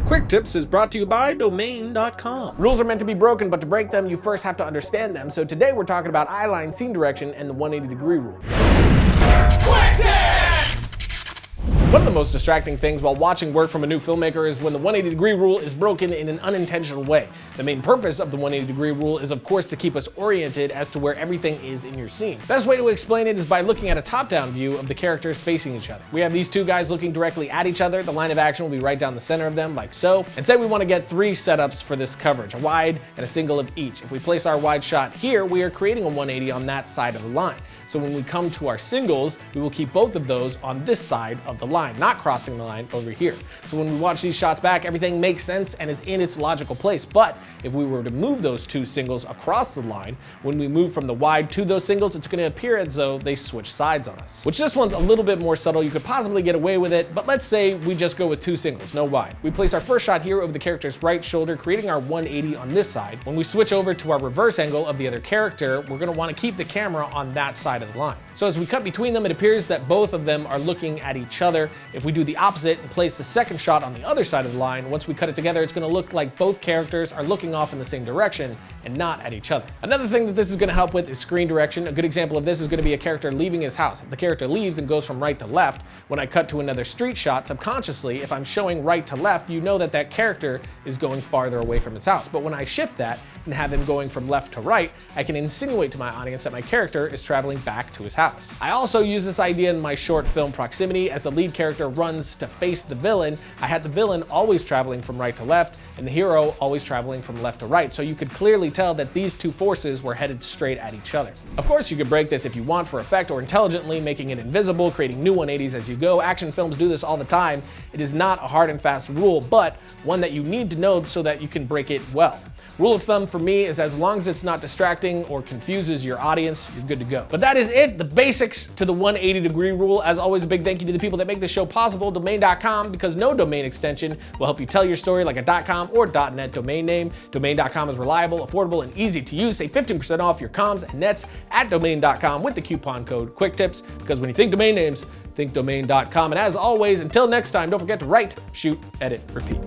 Quick Tips is brought to you by Domain.com. Rules are meant to be broken, but to break them, you first have to understand them. So today we're talking about eyeline scene direction and the 180-degree rule. Quick Tips! One of the most distracting things while watching work from a new filmmaker is when the 180-degree rule is broken in an unintentional way. The main purpose of the 180-degree rule is, of course, to keep us oriented as to where everything is in your scene. Best way to explain it is by looking at a top-down view of the characters facing each other. We have these two guys looking directly at each other. The line of action will be right down the center of them, like so. And say we want to get 3 setups for this coverage, a wide and a single of each. If we place our wide shot here, we are creating a 180 on that side of the line. So when we come to our singles, we will keep both of those on this side of the line, not crossing the line over here. So when we watch these shots back, everything makes sense and is in its logical place. But if we were to move those 2 singles across the line, when we move from the wide to those singles, it's going to appear as though they switch sides on us. Which this one's a little bit more subtle. You could possibly get away with it, but let's say we just go with 2 singles, no wide. We place our first shot here over the character's right shoulder, creating our 180 on this side. When we switch over to our reverse angle of the other character, we're going to want to keep the camera on that side of the line. So as we cut between them, it appears that both of them are looking at each other. If we do the opposite and place the second shot on the other side of the line, once we cut it together, it's going to look like both characters are looking off in the same direction and not at each other. Another thing that this is going to help with is screen direction. A good example of this is going to be a character leaving his house. If the character leaves and goes from right to left, when I cut to another street shot, subconsciously, if I'm showing right to left, you know that that character is going farther away from his house. But when I shift that and have him going from left to right, I can insinuate to my audience that my character is traveling back to his house. I also use this idea in my short film Proximity. As the lead character runs to face the villain, I had the villain always traveling from right to left and the hero always traveling from left to right. So you could clearly tell that these 2 forces were headed straight at each other. Of course, you could break this if you want for effect or intelligently, making it invisible, creating new 180s as you go. Action films do this all the time. It is not a hard and fast rule, but one that you need to know so that you can break it well. Rule of thumb for me is as long as it's not distracting or confuses your audience, you're good to go. But that is it, the basics to the 180-degree rule. As always, a big thank you to the people that make this show possible, Domain.com, because no domain extension will help you tell your story like a .com or .net domain name. Domain.com is reliable, affordable, and easy to use. Save 15% off your comms and nets at Domain.com with the coupon code QUICKTIPS, because when you think domain names, think Domain.com. And as always, until next time, don't forget to write, shoot, edit, repeat.